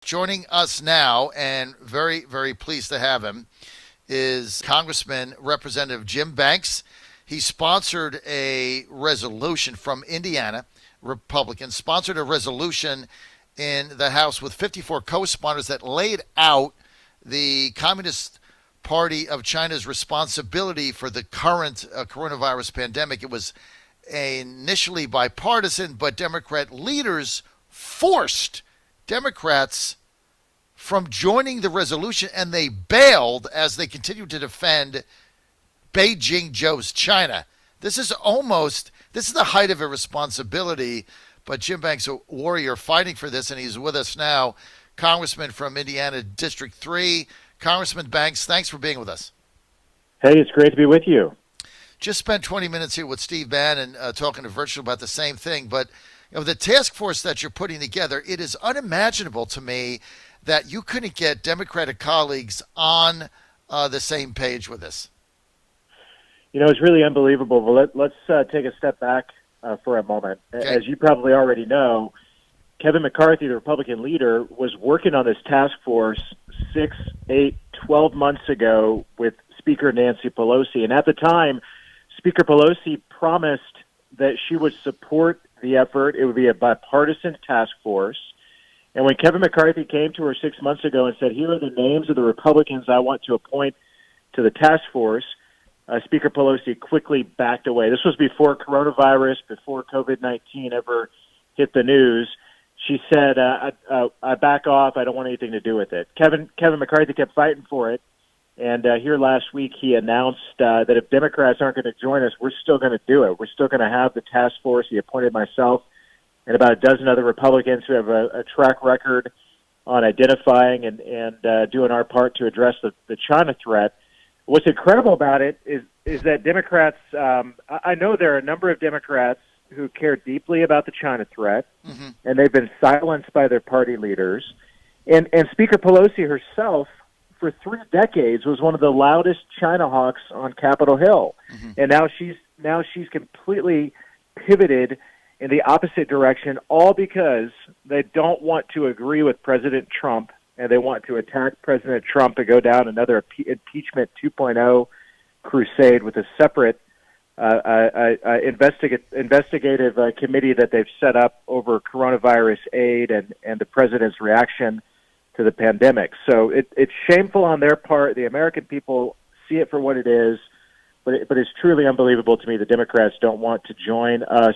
Joining us now, and very, very pleased to have him, is Congressman Representative Jim Banks. He sponsored a resolution from Indiana, Republicans, sponsored a resolution in the House with 54 co-sponsors that laid out the Communist Party of China's responsibility for the current coronavirus pandemic. It was initially bipartisan, but Democrat leaders forced Democrats from joining the resolution, and they bailed as they continued to defend Beijing Joe's China. This is the height of irresponsibility, but Jim Banks, a warrior fighting for this, and he's with us now, Congressman from Indiana District 3. Congressman Banks, thanks for being with us. Hey, it's great to be with you. Just spent 20 minutes here with Steve Bannon talking to Virtual about the same thing, but the task force that you're putting together, it is unimaginable to me that you couldn't get Democratic colleagues on the same page with this. It's really unbelievable. But let's take a step back for a moment. Okay. As you probably already know, Kevin McCarthy, the Republican leader, was working on this task force 6, 8, 12 months ago with Speaker Nancy Pelosi. And at the time, Speaker Pelosi promised that she would support the effort. It would be a bipartisan task force. And when Kevin McCarthy came to her 6 months ago and said, here are the names of the Republicans I want to appoint to the task force, Speaker Pelosi quickly backed away. This was before coronavirus, before COVID-19 ever hit the news. She said, I back off. I don't want anything to do with it. Kevin McCarthy kept fighting for it. And here last week, he announced that if Democrats aren't going to join us, we're still going to do it. We're still going to have the task force. He appointed myself and about a dozen other Republicans who have a track record on identifying and doing our part to address the China threat. What's incredible about it is that Democrats, I know there are a number of Democrats who care deeply about the China threat, and they've been silenced by their party leaders. And Speaker Pelosi herself, for 3 decades, was one of the loudest China hawks on Capitol Hill. And now she's completely pivoted in the opposite direction, all because they don't want to agree with President Trump, and they want to attack President Trump and go down another impeachment 2.0 crusade with a separate investigative committee that they've set up over coronavirus aid and the president's reaction to the pandemic. So it's shameful on their part. The American people see it for what it is, but it's truly unbelievable to me the Democrats don't want to join us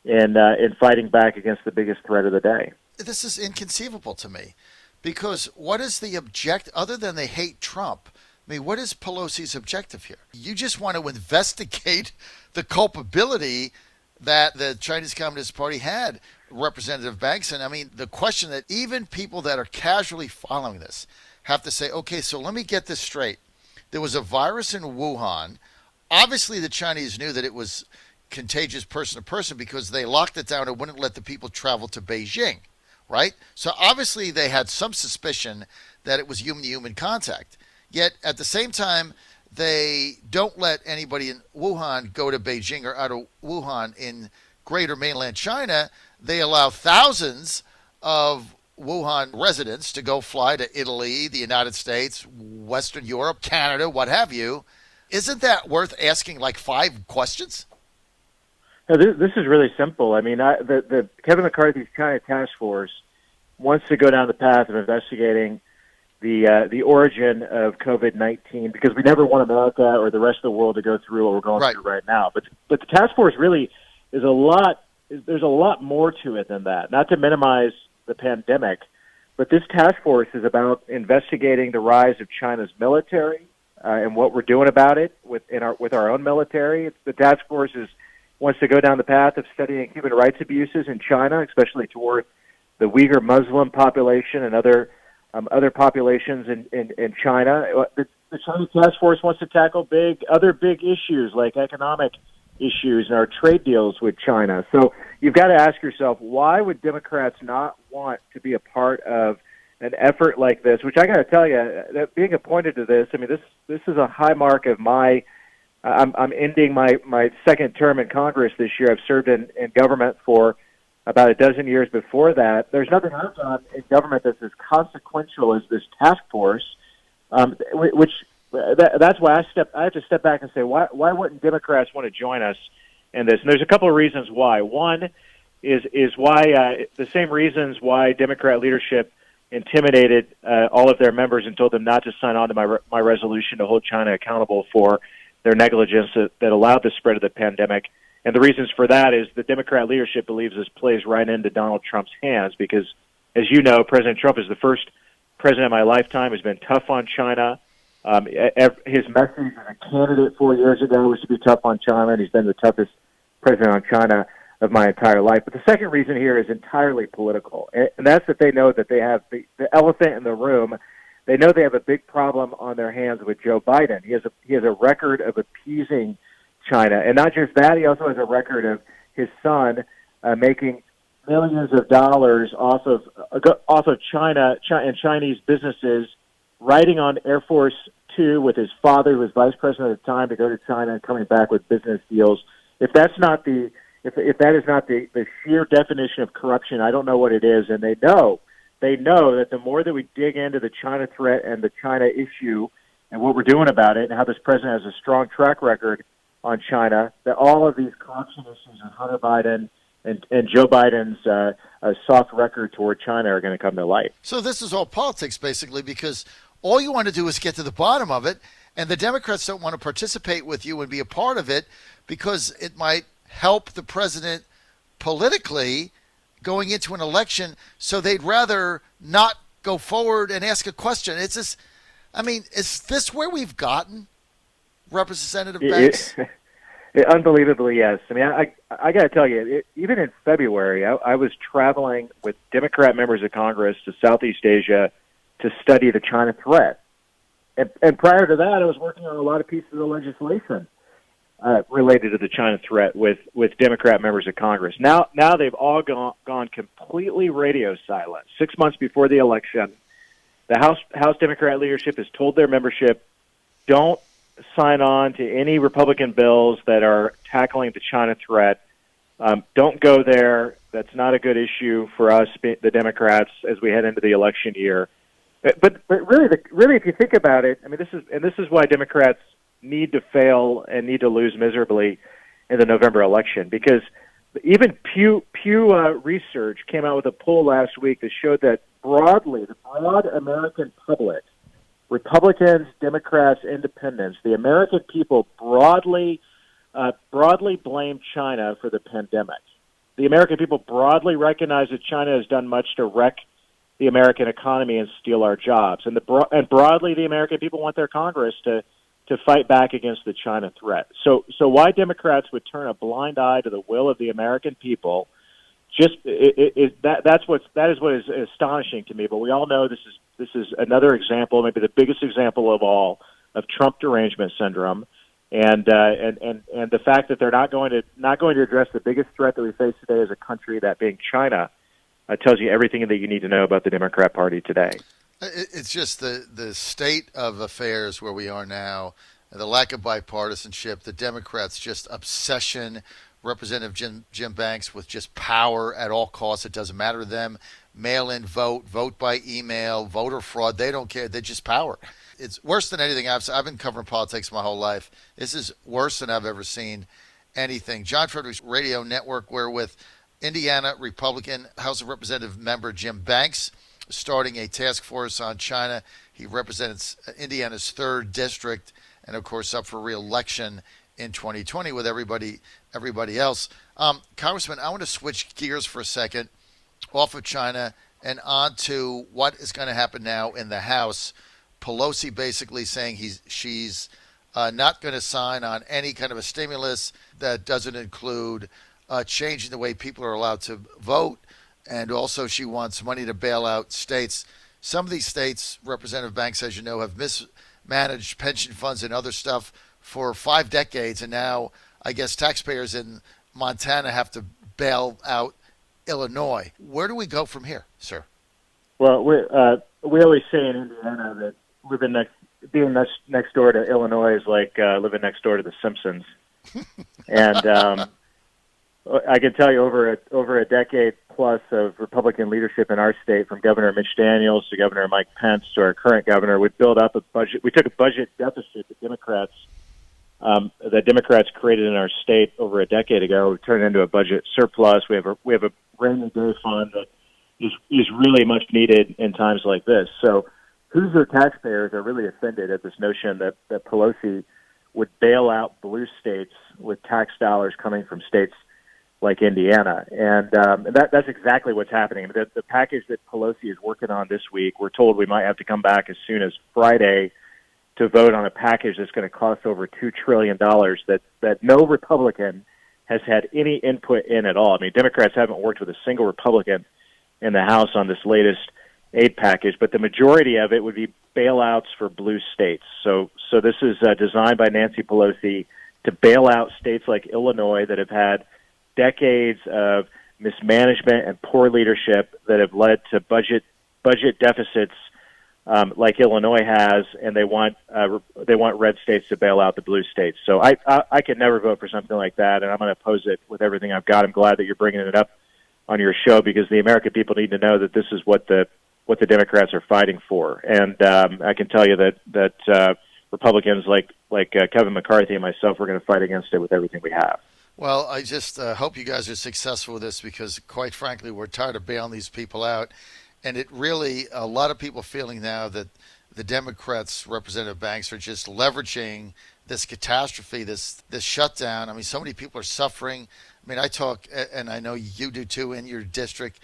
in fighting back against the biggest threat of the day. This is inconceivable to me, because what is the objective, other than they hate Trump? I mean, what is Pelosi's objective here? You just want to investigate the culpability that the Chinese Communist Party had, Representative Banks. And I mean, the question that even people that are casually following this have to say, okay, so let me get this straight. There was a virus in Wuhan. Obviously, the Chinese knew that it was contagious person to person because they locked it down and wouldn't let the people travel to Beijing, right? So obviously they had some suspicion that it was human-to-human contact. Yet at the same time, they don't let anybody in Wuhan go to Beijing or out of Wuhan in greater mainland China. They allow thousands of Wuhan residents to go fly to Italy, the United States, Western Europe, Canada, what have you. Isn't that worth asking like 5 questions? No, this is really simple. I mean, the Kevin McCarthy's China Task Force wants to go down the path of investigating the origin of COVID-19, because we never want America or the rest of the world to go through what we're going through right now. But the task force really is there's a lot more to it than that. Not to minimize the pandemic, but this task force is about investigating the rise of China's military and what we're doing about it with our own military. The task force wants to go down the path of studying human rights abuses in China, especially toward the Uyghur Muslim population and other populations in China. The China Task Force wants to tackle other big issues like economic issues and our trade deals with China. So you've got to ask yourself, why would Democrats not want to be a part of an effort like this? Which I got to tell you, that being appointed to this, I mean, this is a high mark of my. I'm ending my second term in Congress this year. I've served in government for about a dozen years before that. There's nothing I've done in government that's as consequential as this task force, that's why I have to step back and say, why wouldn't Democrats want to join us in this? And there's a couple of reasons why. One is why the same reasons why Democrat leadership intimidated all of their members and told them not to sign on to my resolution to hold China accountable for their negligence that allowed the spread of the pandemic. And the reasons for that is the Democrat leadership believes this plays right into Donald Trump's hands because, as you know, President Trump is the first president in my lifetime who's been tough on China. His message as a candidate 4 years ago was to be tough on China, and he's been the toughest president on China of my entire life. But the second reason here is entirely political, and that's that they know that they have the elephant in the room. They know they have a big problem on their hands with Joe Biden. He has a record of appeasing China, and not just that, he also has a record of his son making millions of dollars off of China and Chinese businesses, riding on Air Force Two with his father, who was vice president at the time, to go to China and coming back with business deals. If that is not the sheer definition of corruption, I don't know what it is. And they know that the more that we dig into the China threat and the China issue and what we're doing about it and how this president has a strong track record on China, that all of these corruption issues of Hunter Biden and Joe Biden's soft record toward China are going to come to light. So this is all politics, basically, because all you want to do is get to the bottom of it, and the Democrats don't want to participate with you and be a part of it because it might help the president politically going into an election, so they'd rather not go forward and ask a question. It's just, I mean, is this where we've gotten, Representative Banks? Unbelievably, yes. I mean, I got to tell you, even in February, I was traveling with Democrat members of Congress to Southeast Asia to study the China threat. And prior to that, I was working on a lot of pieces of legislation related to the China threat with Democrat members of Congress. Now they've all gone completely radio silent. 6 months before the election, the House Democrat leadership has told their membership, don't sign on to any Republican bills that are tackling the China threat. Don't go there. That's not a good issue for us, the Democrats, as we head into the election year. But really, if you think about it, I mean, this is why Democrats need to fail and need to lose miserably in the November election, because even Pew Research came out with a poll last week that showed that broadly, the broad American public, Republicans, Democrats, Independents, the American people broadly blame China for the pandemic. The American people broadly recognize that China has done much to wreck the American economy and steal our jobs. And broadly, the American people want their Congress to fight back against the China threat. So why Democrats would turn a blind eye to the will of the American people? That is what is astonishing to me. But we all know this is another example, maybe the biggest example of all, of Trump derangement syndrome, and the fact that they're not going to address the biggest threat that we face today as a country, that being China, tells you everything that you need to know about the Democrat Party today. It's just the state of affairs where we are now, the lack of bipartisanship, the Democrats' just obsession. Representative Jim Banks with just power at all costs. It doesn't matter to them. Mail-in vote by email, voter fraud. They don't care. They're just power. It's worse than anything I've been covering politics my whole life. This is worse than I've ever seen anything. John Fredericks Radio Network, we're with Indiana Republican House of Representative member Jim Banks, starting a task force on China. He represents Indiana's 3rd district and, of course, up for re-election in 2020 with everybody else. Congressman, I want to switch gears for a second off of China and on to what is going to happen now in the House. Pelosi basically saying she's not going to sign on any kind of a stimulus that doesn't include changing the way people are allowed to vote, and also she wants money to bail out states. Some of these states, Representative Banks, as you know, have mismanaged pension funds and other stuff for 5 decades, and now I guess taxpayers in Montana have to bail out Illinois. Where do we go from here, sir? Well, we always say in Indiana that being next door to Illinois is like living next door to the Simpsons. And I can tell you over a decade plus of Republican leadership in our state, from Governor Mitch Daniels to Governor Mike Pence to our current governor, we built up a budget. We took a budget deficit that Democrats created in our state over a decade ago. We turned it into a budget surplus. We have a rainy day fund that is really much needed in times like this. So Hoosier taxpayers are really offended at this notion that Pelosi would bail out blue states with tax dollars coming from states like Indiana. And that's exactly what's happening. The package that Pelosi is working on this week, we're told we might have to come back as soon as Friday to vote on a package that's going to cost over $2 trillion that no Republican has had any input in at all. I mean, Democrats haven't worked with a single Republican in the House on this latest aid package, but the majority of it would be bailouts for blue states. So this is designed by Nancy Pelosi to bail out states like Illinois that have had decades of mismanagement and poor leadership that have led to budget deficits like Illinois has, and they want red states to bail out the blue states. So I could never vote for something like that, and I'm going to oppose it with everything I've got. I'm glad that you're bringing it up on your show, because the American people need to know that this is what the Democrats are fighting for. And I can tell you that Republicans like Kevin McCarthy and myself, we're going to fight against it with everything we have. Well, I just hope you guys are successful with this, because, quite frankly, we're tired of bailing these people out. And it really, a lot of people feeling now that the Democrats, Representative Banks, are just leveraging this catastrophe, this shutdown. I mean, so many people are suffering. I mean, I talk, and I know you do too in your district,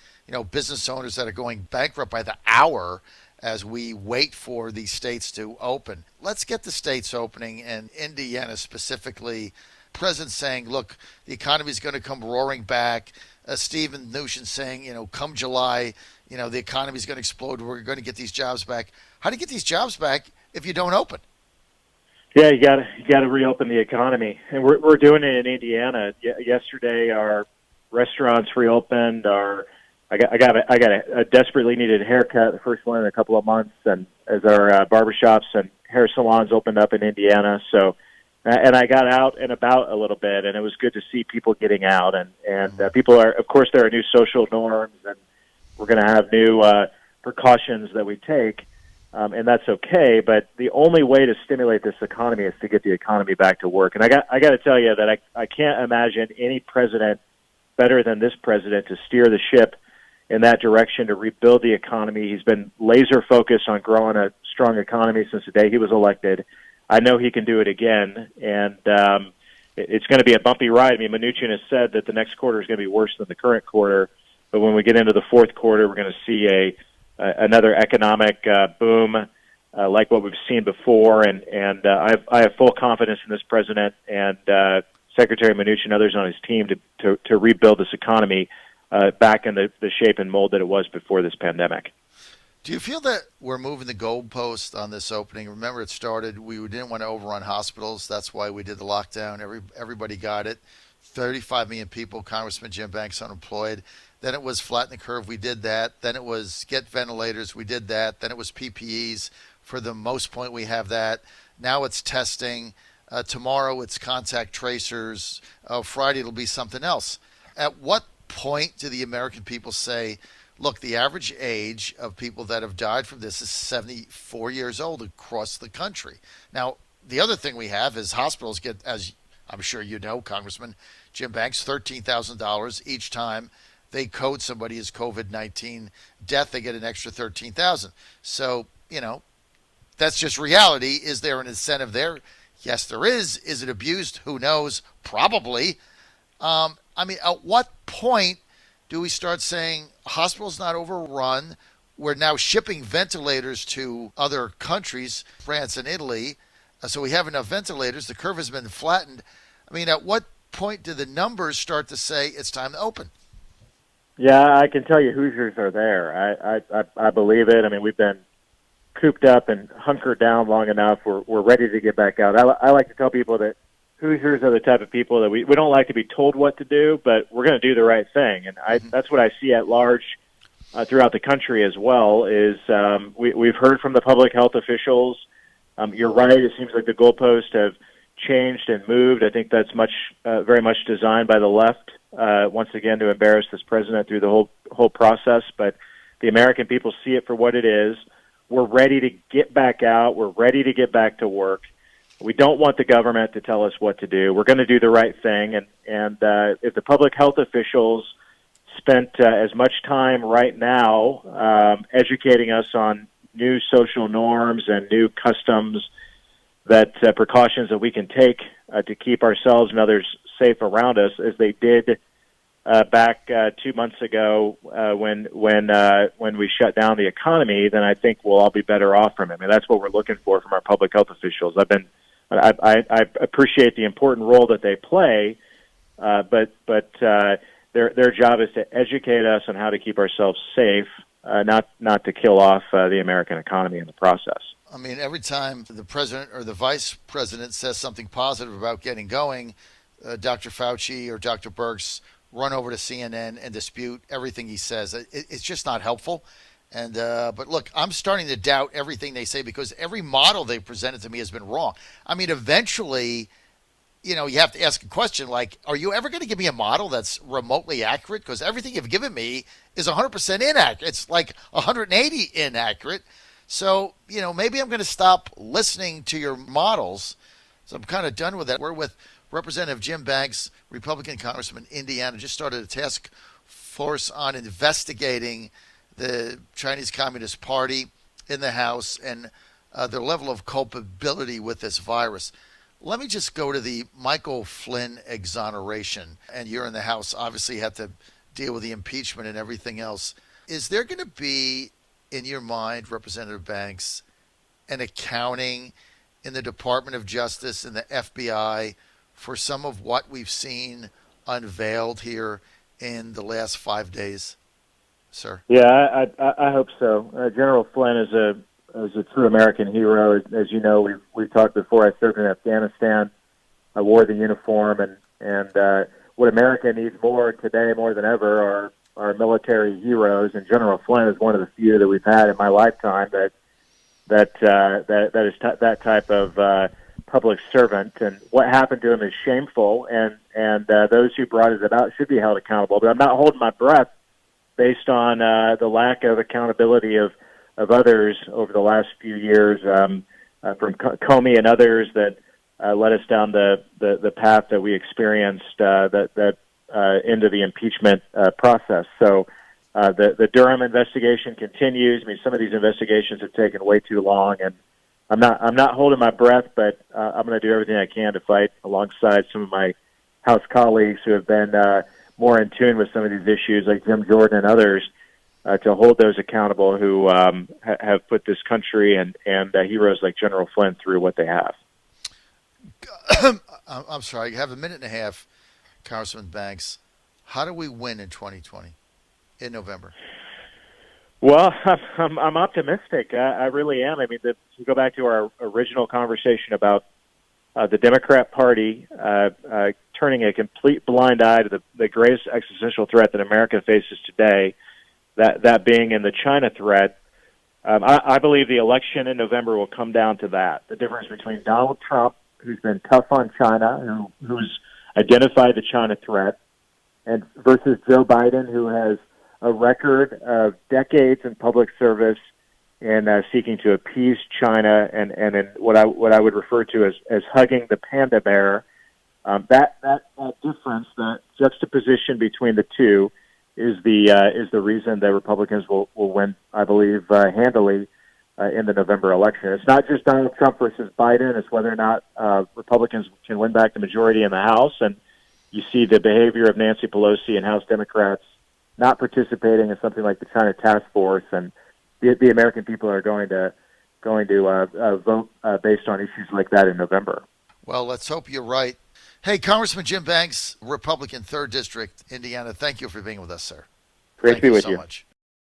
business owners that are going bankrupt by the hour as we wait for these states to open. Let's get the states opening, and Indiana specifically. President saying, look, the economy is going to come roaring back. Stephen Mnuchin saying, come July, the economy is going to explode. We're going to get these jobs back. How do you get these jobs back if you don't open? Yeah, you got to reopen the economy, and we're doing it in Indiana. Yesterday, our restaurants reopened. I got a desperately needed haircut, the first one in a couple of months, and as our barbershops and hair salons opened up in Indiana. So. And I got out and about a little bit, and it was good to see people getting out. And people are, of course, there are new social norms, and we're going to have new precautions that we take, and that's okay. But the only way to stimulate this economy is to get the economy back to work. And I got to tell you that I can't imagine any president better than this president to steer the ship in that direction, to rebuild the economy. He's been laser focused on growing a strong economy since the day he was elected. I know he can do it again, and it's going to be a bumpy ride. I mean, Mnuchin has said that the next quarter is going to be worse than the current quarter, but when we get into the fourth quarter, we're going to see another economic boom like what we've seen before, and I have full confidence in this president and Secretary Mnuchin and others on his team to rebuild this economy back in the shape and mold that it was before this pandemic. Do you feel that we're moving the goalpost on this opening? Remember, it started, we didn't want to overrun hospitals. That's why we did the lockdown. Everybody got it. 35 million people, Congressman Jim Banks unemployed. Then it was flatten the curve. We did that. Then it was get ventilators. We did that. Then it was PPEs. For the most part, we have that. Now it's testing. Tomorrow it's contact tracers. Friday it'll be something else. At what point do the American people say, look, the average age of people that have died from this is 74 years old across the country. Now, the other thing we have is hospitals get, as I'm sure you know, Congressman Jim Banks, $13,000 each time they code somebody as COVID-19 death, they get an extra $13,000. So, that's just reality. Is there an incentive there? Yes, there is. Is it abused? Who knows? Probably. At what point do we start saying hospitals not overrun? We're now shipping ventilators to other countries, France and Italy. So we have enough ventilators. The curve has been flattened. At what point do the numbers start to say it's time to open? Yeah, I can tell you Hoosiers are there. I believe it. We've been cooped up and hunkered down long enough. We're ready to get back out. I like to tell people that Hoosiers are the type of people that we don't like to be told what to do, but we're going to do the right thing. And that's what I see at large throughout the country as well, is we've heard from the public health officials. You're right. It seems like the goalposts have changed and moved. I think that's very much designed by the left once again, to embarrass this president through the whole process, but the American people see it for what it is. We're ready to get back out. We're ready to get back to work. We don't want the government to tell us what to do. We're going to do the right thing. And if the public health officials spent as much time right now educating us on new social norms and new customs, that precautions that we can take to keep ourselves and others safe around us, as they did back 2 months ago when we shut down the economy, then I think we'll all be better off from it. I mean, that's what we're looking for from our public health officials. I appreciate the important role that they play, but their job is to educate us on how to keep ourselves safe, not to kill off the American economy in the process. I mean, every time the president or the vice president says something positive about getting going, Dr. Fauci or Dr. Birx run over to CNN and dispute everything he says. It's just not helpful. And but look, I'm starting to doubt everything they say, because every model they presented to me has been wrong. I mean, eventually, you have to ask a question like, are you ever going to give me a model that's remotely accurate? Because everything you've given me is 100% inaccurate. It's like 180 inaccurate. So, maybe I'm going to stop listening to your models. So I'm kind of done with that. We're with Representative Jim Banks, Republican Congressman, Indiana. Just started a task force on investigating the Chinese Communist Party in the House and their level of culpability with this virus. Let me just go to the Michael Flynn exoneration. And you're in the House, obviously had to deal with the impeachment and everything else. Is there going to be, in your mind, Representative Banks, an accounting in the Department of Justice and the FBI for some of what we've seen unveiled here in the last 5 days, sir? Yeah, I hope so. General Flynn is a true American hero. As you know, we've talked before. I served in Afghanistan. I wore the uniform, and what America needs more today, more than ever, are military heroes. And General Flynn is one of the few that we've had in my lifetime that is that type of public servant. And what happened to him is shameful, and those who brought it about should be held accountable. But I'm not holding my breath based on the lack of accountability of others over the last few years, from Comey and others that led us down the path that we experienced that into the impeachment process. So the Durham investigation continues. I mean, some of these investigations have taken way too long, and I'm not holding my breath, but I'm going to do everything I can to fight alongside some of my House colleagues who have been more in tune with some of these issues, like Jim Jordan and others, to hold those accountable who have put this country and heroes like General Flynn through what they have. I'm sorry, you have a minute and a half, Congressman Banks. How do we win in 2020 in November? Well, I'm optimistic. I really am. I mean, to go back to our original conversation about the Democrat Party turning a complete blind eye to the greatest existential threat that America faces today, that being in the China threat. I believe the election in November will come down to that, the difference between Donald Trump, who's been tough on China, who's identified the China threat, and versus Joe Biden, who has a record of decades in public service in seeking to appease China and in what I would refer to as hugging the panda bear. That difference, that juxtaposition between the two, is the reason that Republicans will win, I believe, handily in the November election. It's not just Donald Trump versus Biden; it's whether or not Republicans can win back the majority in the House. And you see the behavior of Nancy Pelosi and House Democrats not participating in something like the China Task Force, and the American people are going to vote based on issues like that in November. Well, let's hope you're right. Hey, Congressman Jim Banks, Republican 3rd District, Indiana, thank you for being with us, sir. Great to be with you. Thank you so much.